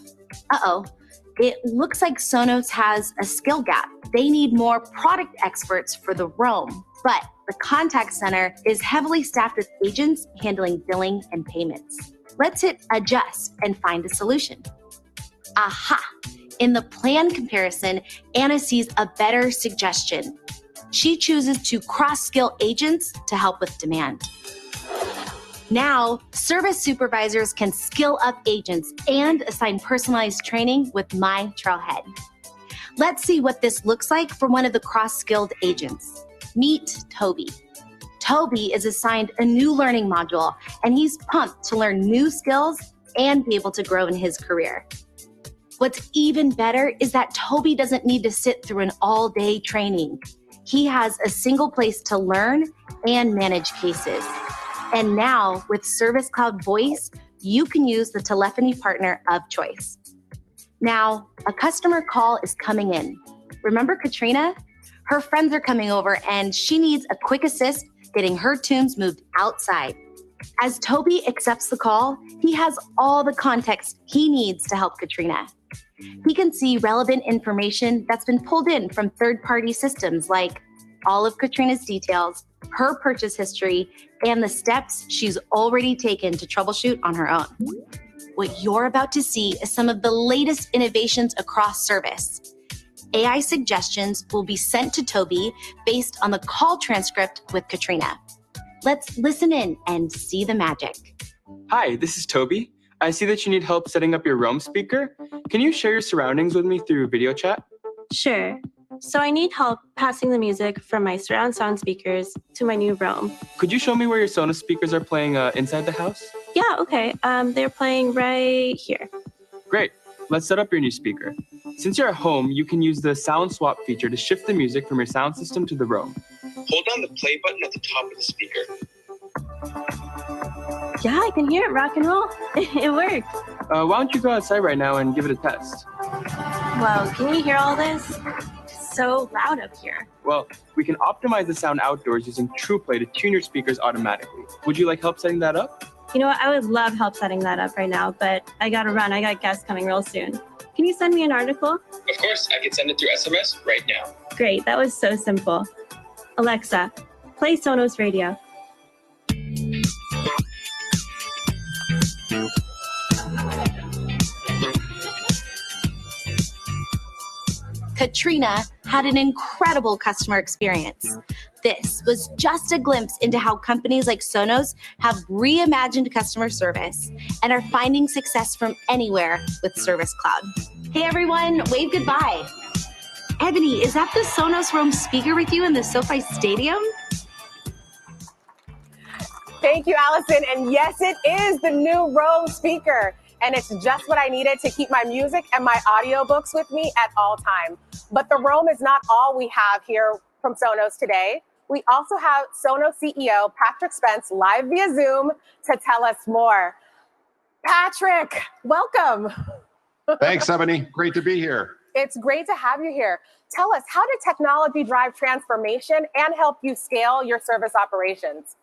It looks like Sonos has a skill gap. They need more product experts for the Roam, but the contact center is heavily staffed with agents handling billing and payments. Let's hit adjust and find a solution. Aha! In the plan comparison, Anna sees a better suggestion. She chooses to cross-skill agents to help with demand. Now, service supervisors can skill up agents and assign personalized training with My Trailhead. Let's see what this looks like for one of the cross-skilled agents. Meet Toby. Toby is assigned a new learning module, and he's pumped to learn new skills and be able to grow in his career. What's even better is that Toby doesn't need to sit through an all-day training. He has a single place to learn and manage cases. And now, with Service Cloud Voice, you can use the telephony partner of choice. Now, a customer call is coming in. Remember Katrina? Her friends are coming over and she needs a quick assist getting her tunes moved outside. As Toby accepts the call, he has all the context he needs to help Katrina. He can see relevant information that's been pulled in from third-party systems like all of Katrina's details, her purchase history, and the steps she's already taken to troubleshoot on her own. What you're about to see is some of the latest innovations across service. AI suggestions will be sent to Toby based on the call transcript with Katrina. Let's listen in and see the magic. Hi, this is Toby. I see that you need help setting up your Roam speaker. Can you share your surroundings with me through video chat? Sure. So I need help passing the music from my surround sound speakers to my new Roam. Could you show me where your Sonos speakers are playing inside the house? Yeah, okay. They're playing right here. Great. Let's set up your new speaker. Since you're at home, you can use the sound swap feature to shift the music from your sound system to the Roam. Hold down the play button at the top of the speaker. Yeah, I can hear it rock and roll. It worked. Why don't you go outside right now and give it a test? Wow, can you hear all this? It's so loud up here. Well, we can optimize the sound outdoors using TruePlay to tune your speakers automatically. Would you like help setting that up? You know what? I would love help setting that up right now, but I gotta run. I got guests coming real soon. Can you send me an article? Of course, I can send it through SMS right now. Great, that was so simple. Alexa, play Sonos Radio. Katrina had an incredible customer experience. This was just a glimpse into how companies like Sonos have reimagined customer service and are finding success from anywhere with Service Cloud. Hey everyone, wave goodbye. Ebony, is that the Sonos Roam speaker with you in the SoFi Stadium? Thank you, Allison. And yes, it is the new Roam speaker. And it's just what I needed to keep my music and my audiobooks with me at all times. But the Roam is not all we have here from Sonos today. We also have Sonos CEO Patrick Spence live via Zoom to tell us more. Patrick, welcome. Thanks, Ebony. Great to be here. It's great to have you here. Tell us, how did technology drive transformation and help you scale your service operations?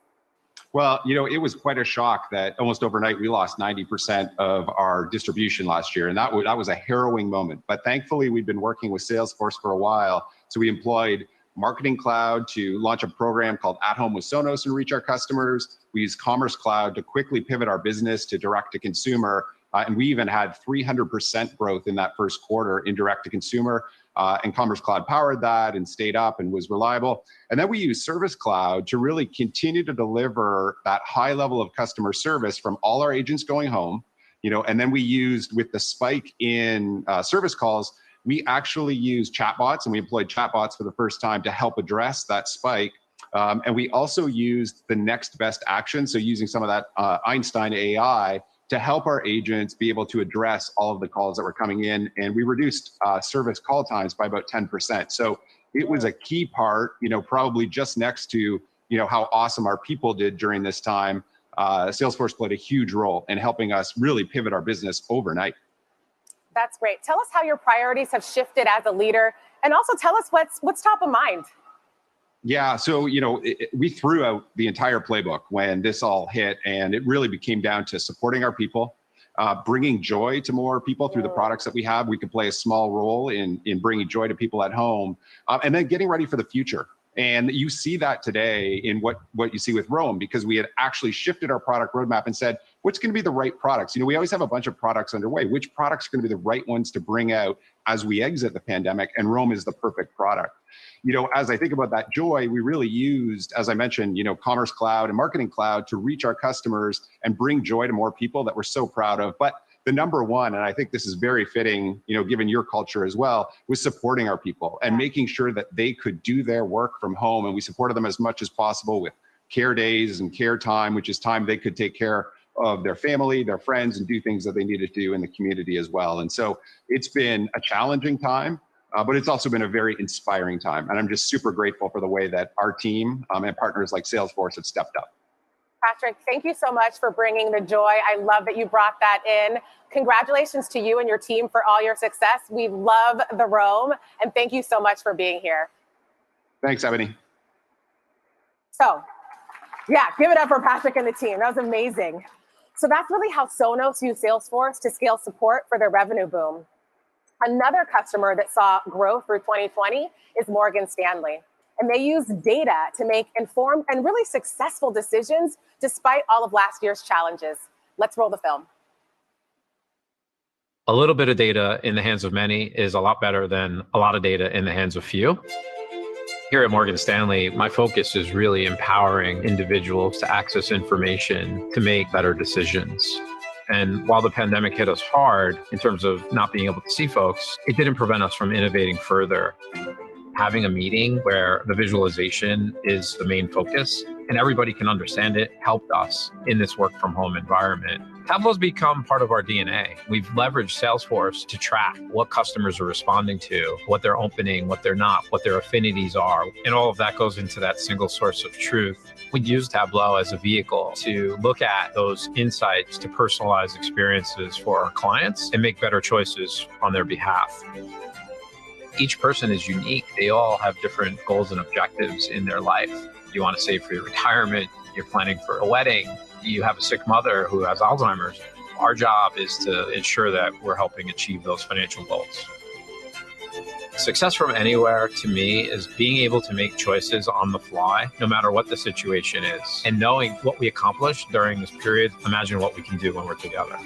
Well, you know, it was quite a shock that almost overnight we lost 90% of our distribution last year. And that was a harrowing moment. But thankfully, we've been working with Salesforce for a while. So we employed Marketing Cloud to launch a program called At Home with Sonos and reach our customers. We used Commerce Cloud to quickly pivot our business to direct to consumer. And we even had 300% growth in that first quarter in direct to consumer. And Commerce Cloud powered that and stayed up and was reliable. And then we used Service Cloud to really continue to deliver that high level of customer service from all our agents going home. And then we used, with the spike in service calls, we actually used chatbots, and we employed chatbots for the first time to help address that spike. And we also used the next best action, so using some of that Einstein AI to help our agents be able to address all of the calls that were coming in. And we reduced service call times by about 10%. So it was a key part, probably just next to, how awesome our people did during this time. Salesforce played a huge role in helping us really pivot our business overnight. That's great. Tell us how your priorities have shifted as a leader, and also tell us what's top of mind. Yeah, so, we threw out the entire playbook when this all hit, and it really became down to supporting our people, bringing joy to more people through the products that we have. We could play a small role in bringing joy to people at home, and then getting ready for the future. And you see that today in what you see with Roam, because we had actually shifted our product roadmap and said, what's going to be the right products? We always have a bunch of products underway. Which products are going to be the right ones to bring out as we exit the pandemic? And Roam is the perfect product. As I think about that joy, we really used, as I mentioned, Commerce Cloud and Marketing Cloud to reach our customers and bring joy to more people that we're so proud of. But the number one, and I think this is very fitting, given your culture as well, was supporting our people and making sure that they could do their work from home. And we supported them as much as possible with care days and care time, which is time they could take care of their family, their friends, and do things that they needed to do in the community as well. And so it's been a challenging time, but it's also been a very inspiring time. And I'm just super grateful for the way that our team and partners like Salesforce have stepped up. Patrick, thank you so much for bringing the joy. I love that you brought that in. Congratulations to you and your team for all your success. We love the Roam, and thank you so much for being here. Thanks, Ebony. So, yeah, give it up for Patrick and the team. That was amazing. So that's really how Sonos used Salesforce to scale support for their revenue boom. Another customer that saw growth through 2020 is Morgan Stanley. And they use data to make informed and really successful decisions despite all of last year's challenges. Let's roll the film. A little bit of data in the hands of many is a lot better than a lot of data in the hands of few. Here at Morgan Stanley, my focus is really empowering individuals to access information to make better decisions. And while the pandemic hit us hard in terms of not being able to see folks, it didn't prevent us from innovating further. Having a meeting where the visualization is the main focus and everybody can understand it helped us in this work from home environment. Tableau's become part of our DNA. We've leveraged Salesforce to track what customers are responding to, what they're opening, what they're not, what their affinities are. And all of that goes into that single source of truth. We use Tableau as a vehicle to look at those insights to personalize experiences for our clients and make better choices on their behalf. Each person is unique. They all have different goals and objectives in their life. You want to save for your retirement, you're planning for a wedding, you have a sick mother who has Alzheimer's. Our job is to ensure that we're helping achieve those financial goals. Success from anywhere, to me, is being able to make choices on the fly, no matter what the situation is. And knowing what we accomplished during this period, imagine what we can do when we're together.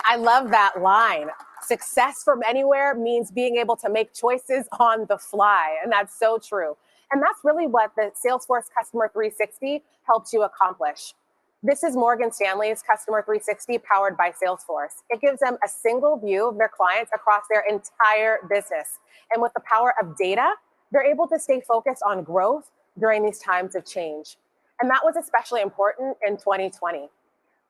I love that line. Success from anywhere means being able to make choices on the fly. And that's so true. And that's really what the Salesforce Customer 360 helps you accomplish. This is Morgan Stanley's Customer 360 powered by Salesforce. It gives them a single view of their clients across their entire business. And with the power of data, they're able to stay focused on growth during these times of change. And that was especially important in 2020.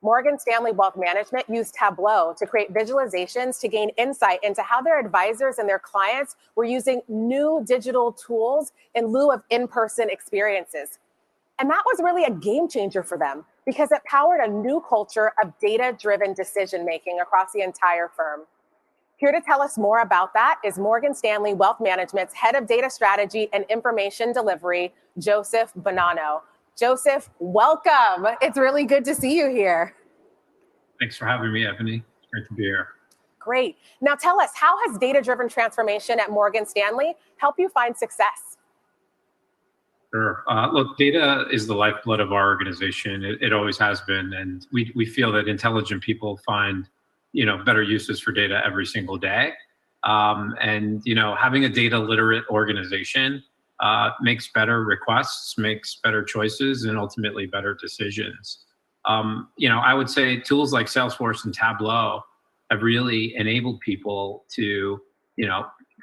Morgan Stanley Wealth Management used Tableau to create visualizations to gain insight into how their advisors and their clients were using new digital tools in lieu of in-person experiences. And that was really a game changer for them because it powered a new culture of data-driven decision-making across the entire firm. Here to tell us more about that is Morgan Stanley Wealth Management's Head of Data Strategy and Information Delivery, Joseph Bonanno. Joseph, welcome. It's really good to see you here. Thanks for having me, Ebony. It's great to be here. Great. Now tell us, how has data-driven transformation at Morgan Stanley helped you find success? Sure. Look, data is the lifeblood of our organization. It always has been. And we feel that intelligent people find, better uses for data every single day. Having a data literate organization makes better requests, makes better choices, and ultimately better decisions. I would say tools like Salesforce and Tableau have really enabled people to,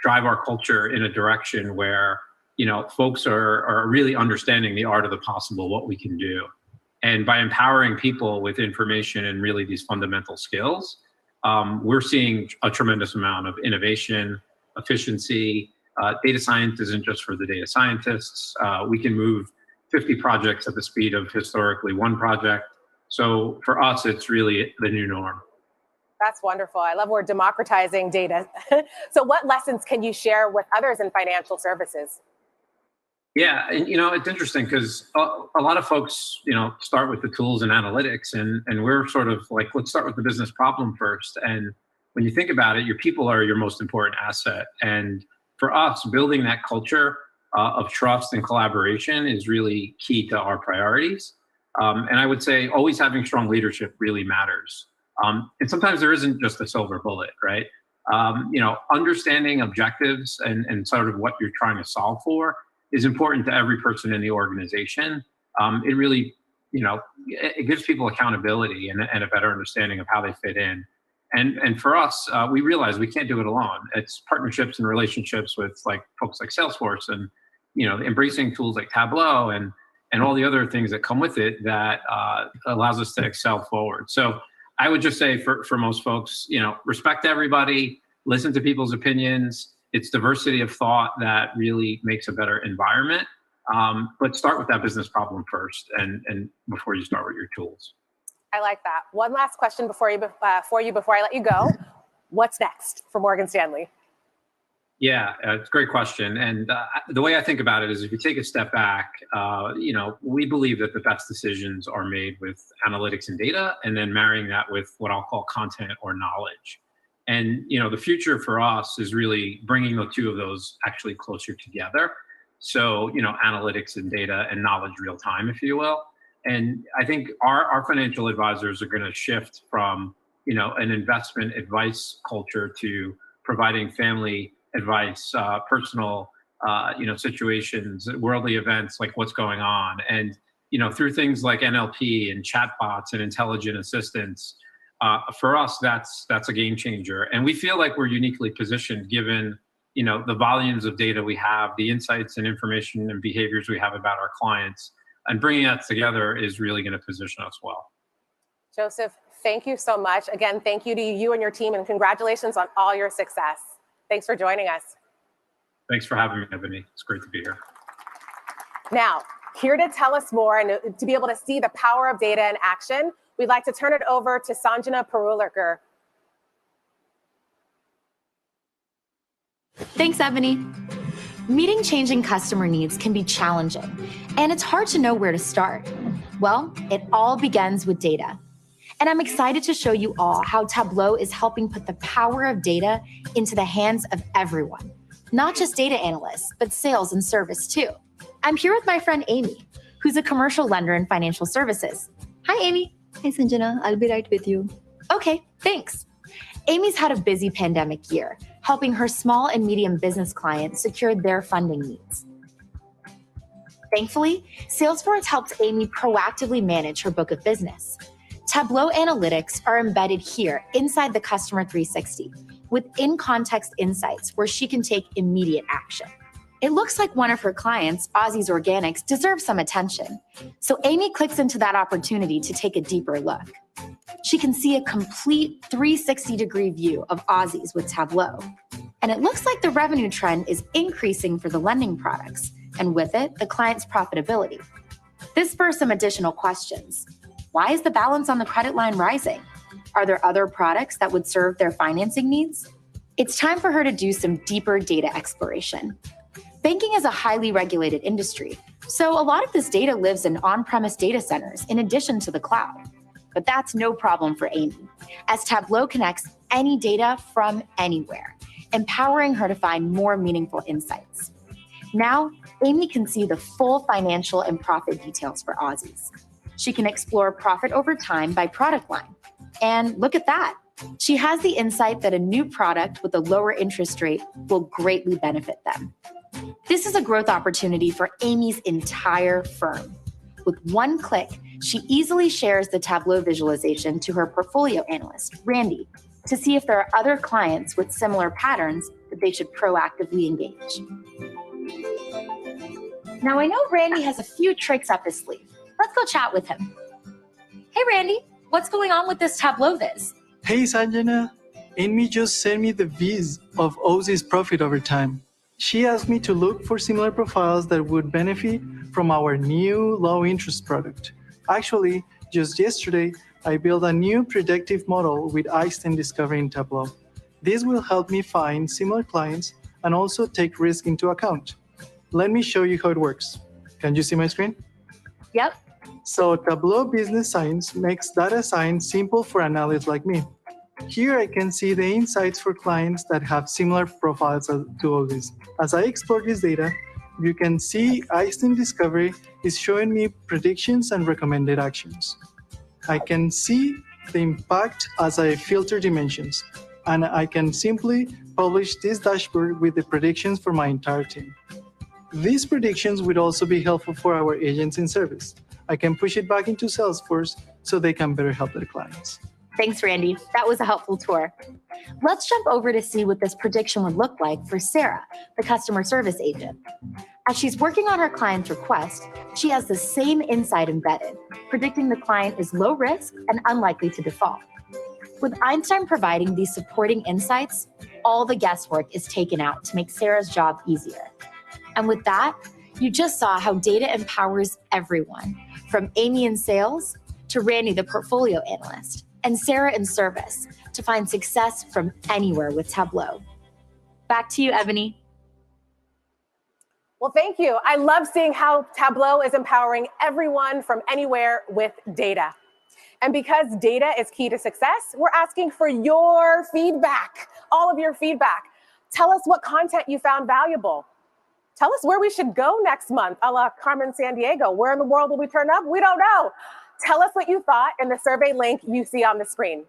drive our culture in a direction where, folks are really understanding the art of the possible, what we can do. And by empowering people with information and really these fundamental skills, we're seeing a tremendous amount of innovation, efficiency. Data science isn't just for the data scientists. We can move 50 projects at the speed of historically one project. So for us, it's really the new norm. That's wonderful. I love we're democratizing data. So what lessons can you share with others in financial services? Yeah, and it's interesting because a lot of folks, start with the tools and analytics, and we're sort of like, let's start with the business problem first. And when you think about it, your people are your most important asset. And for us, building that culture of trust and collaboration is really key to our priorities. And I would say always having strong leadership really matters. And sometimes there isn't just a silver bullet, right? Understanding objectives and sort of what you're trying to solve for is important to every person in the organization. It really, it gives people accountability and a better understanding of how they fit in. And for us, we realize we can't do it alone. It's partnerships and relationships with like folks like Salesforce and, embracing tools like Tableau and all the other things that come with it that allows us to excel forward. So I would just say for most folks, respect everybody, listen to people's opinions. It's diversity of thought that really makes a better environment. But start with that business problem first and before you start with your tools. I like that. One last question before I let you go. What's next for Morgan Stanley? Yeah, it's a great question. And the way I think about it is if you take a step back, we believe that the best decisions are made with analytics and data, and then marrying that with what I'll call content or knowledge. And, the future for us is really bringing the two of those actually closer together. So, analytics and data and knowledge real time, if you will. And I think our financial advisors are going to shift from, an investment advice culture to providing family advice, personal, situations, worldly events, like what's going on. And, through things like NLP and chatbots and intelligent assistants, for us, that's a game changer. And we feel like we're uniquely positioned given, the volumes of data we have, the insights and information and behaviors we have about our clients. And bringing that together is really going to position us well. Joseph, thank you so much. Again, thank you to you and your team, and congratulations on all your success. Thanks for joining us. Thanks for having me, Ebony. It's great to be here. Now, here to tell us more and to be able to see the power of data in action, we'd like to turn it over to Sanjana Parulekar. Thanks, Ebony. Meeting changing customer needs can be challenging, and it's hard to know where to start. Well, it all begins with data. And I'm excited to show you all how Tableau is helping put the power of data into the hands of everyone, not just data analysts, but sales and service too. I'm here with my friend Amy, who's a commercial lender in financial services. Hi, Amy. Hi, Sanjana. I'll be right with you. Okay, thanks. Amy's had a busy pandemic year, helping her small and medium business clients secure their funding needs. Thankfully, Salesforce helps Amy proactively manage her book of business. Tableau analytics are embedded here inside the Customer 360 with in-context insights where she can take immediate action. It looks like one of her clients, Ozzy's Organics, deserves some attention. So Amy clicks into that opportunity to take a deeper look. She can see a complete 360-degree view of Ozzy's with Tableau. And it looks like the revenue trend is increasing for the lending products, and with it, the client's profitability. This spurs some additional questions. Why is the balance on the credit line rising? Are there other products that would serve their financing needs? It's time for her to do some deeper data exploration. Banking is a highly regulated industry, so a lot of this data lives in on-premise data centers in addition to the cloud. But that's no problem for Amy, as Tableau connects any data from anywhere, empowering her to find more meaningful insights. Now, Amy can see the full financial and profit details for Ozzy's. She can explore profit over time by product line. And look at that. She has the insight that a new product with a lower interest rate will greatly benefit them. This is a growth opportunity for Amy's entire firm. With one click, she easily shares the Tableau visualization to her portfolio analyst, Randy, to see if there are other clients with similar patterns that they should proactively engage. Now, I know Randy has a few tricks up his sleeve. Let's go chat with him. Hey, Randy, what's going on with this Tableau viz? Hey, Sanjana. Amy just sent me the viz of Ozzy's profit over time. She asked me to look for similar profiles that would benefit from our new low-interest product. Actually, just yesterday, I built a new predictive model with instant discovery in Tableau. This will help me find similar clients and also take risk into account. Let me show you how it works. Can you see my screen? Yep. So Tableau Business Science makes data science simple for analysts like me. Here I can see the insights for clients that have similar profiles to all this. As I explore this data, you can see instant discovery is showing me predictions and recommended actions. I can see the impact as I filter dimensions, and I can simply publish this dashboard with the predictions for my entire team. These predictions would also be helpful for our agents in service. I can push it back into Salesforce so they can better help their clients. Thanks, Randy. That was a helpful tour. Let's jump over to see what this prediction would look like for Sarah, the customer service agent. As she's working on her client's request, she has the same insight embedded, predicting the client is low risk and unlikely to default. With Einstein providing these supporting insights, all the guesswork is taken out to make Sarah's job easier. And with that, you just saw how data empowers everyone, from Amy in sales to Randy, the portfolio analyst, and Sarah in service, to find success from anywhere with Tableau. Back to you, Ebony. Well, thank you. I love seeing how Tableau is empowering everyone from anywhere with data. And because data is key to success, we're asking for your feedback, all of your feedback. Tell us what content you found valuable. Tell us where we should go next month, a la Carmen Sandiego. Where in the world will we turn up? We don't know. Tell us what you thought in the survey link you see on the screen.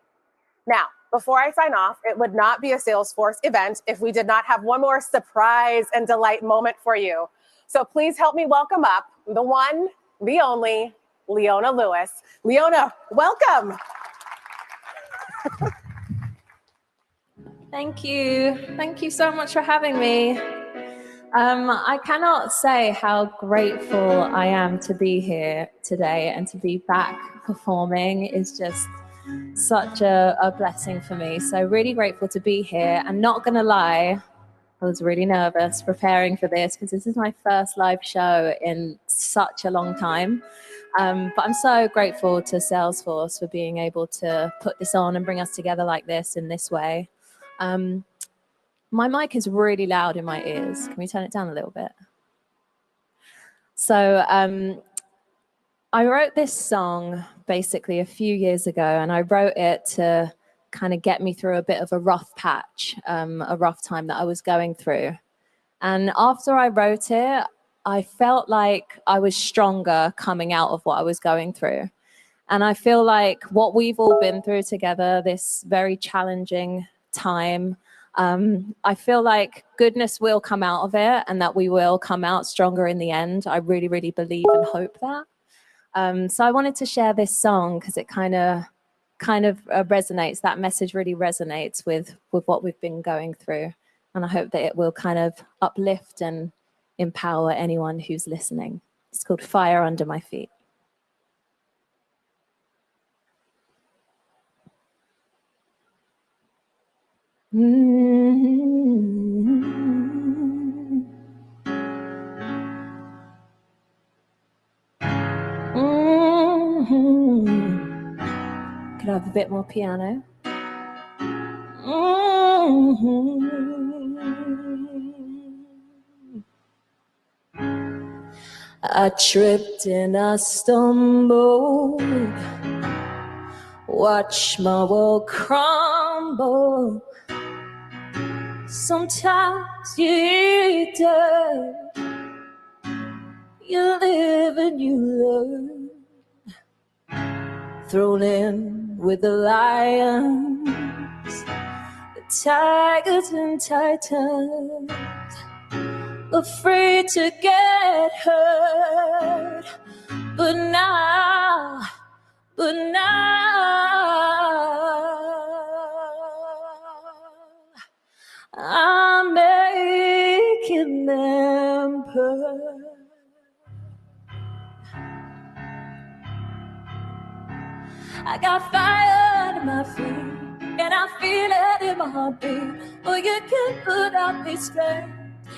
Now, before I sign off, it would not be a Salesforce event if we did not have one more surprise and delight moment for you. So please help me welcome up the one, the only, Leona Lewis. Leona, welcome. Thank you. Thank you so much for having me. I cannot say how grateful I am to be here today, and to be back performing is just such a blessing for me. So really grateful to be here. And not gonna lie, I was really nervous preparing for this because this is my first live show in such a long time. But I'm so grateful to Salesforce for being able to put this on and bring us together like this in this way. My mic is really loud in my ears. Can we turn it down a little bit? So I wrote this song basically a few years ago, and I wrote it to kind of get me through a bit of a rough patch, a rough time that I was going through. And after I wrote it, I felt like I was stronger coming out of what I was going through. And I feel like what we've all been through together, this very challenging time, I feel like goodness will come out of it, and that we will come out stronger in the end. I really, really believe and hope that. So I wanted to share this song because it kind of resonates. That message really resonates with what we've been going through. And I hope that it will kind of uplift and empower anyone who's listening. It's called Fire Under My Feet. Could I have a bit more piano? I tripped and I stumbled, watch my world crumble. Sometimes you eat dirt, you live and you learn. Thrown in with the lions, the tigers and titans, afraid to get hurt. But now I'm making them hurt. I got fire under my feet, and I feel it in my heartbeat. Oh, you can't put out this strength,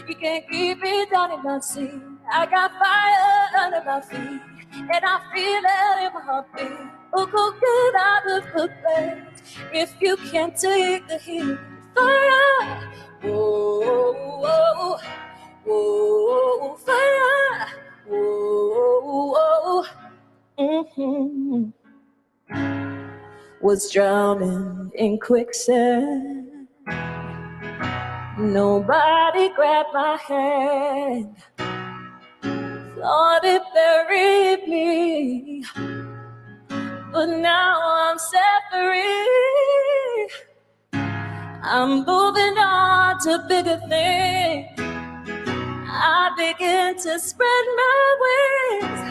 you can't keep me down in my seat. I got fire under my feet, and I feel it in my heartbeat. Oh, go get out of the place if you can't take the heat. Fire, whoa, whoa, whoa, fire, whoa, whoa. Was drowning in quicksand. Nobody grabbed my hand. Thought it buried me, but now I'm set free. I'm moving on to bigger things. I begin to spread my wings.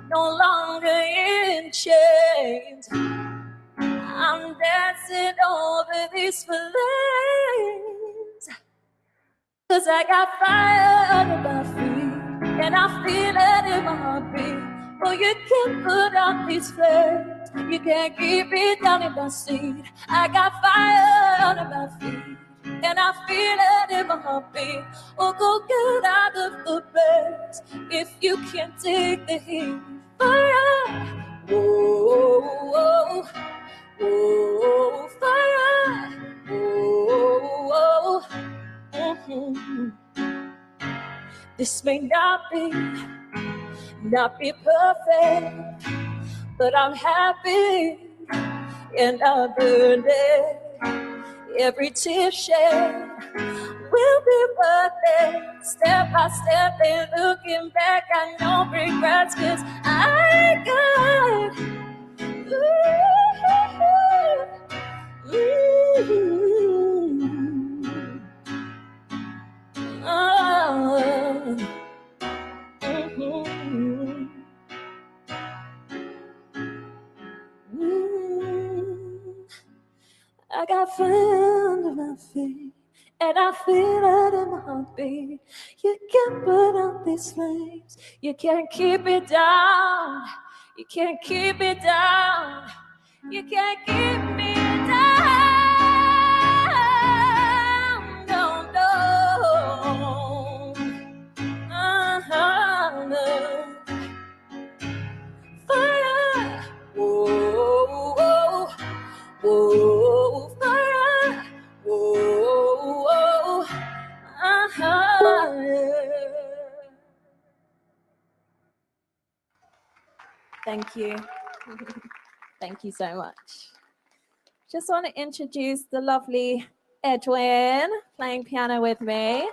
No 'cause I got fire under my feet, and I feel it in my heartbeat. Oh, you can't put out these flames, you can't keep it down in my seat. I got fire under my feet, and I feel it in my heartbeat. Oh, go get out of the bed if you can't take the heat. Fire, whoa, whoa, whoa, fire, whoa, whoa. Mhm. This may not be perfect, but I'm happy and I'm burning. Every tear shed will be worth it. Step by step and looking back, I know regrets, 'cause I got I got fire under my feet, and I feel it in my heartbeat. You can't put out these flames, you can't keep it down. You can't keep it down. You can't keep me down. No, no. No. Fire. Whoa, whoa, whoa, fire. Whoa, whoa. Thank you. Thank you so much. Just want to introduce the lovely Edwin playing piano with me.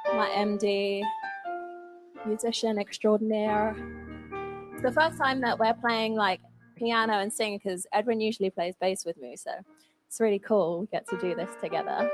My MD, musician extraordinaire. It's the first time that we're playing like piano and singing, because Edwin usually plays bass with me, so it's really cool we get to do this together.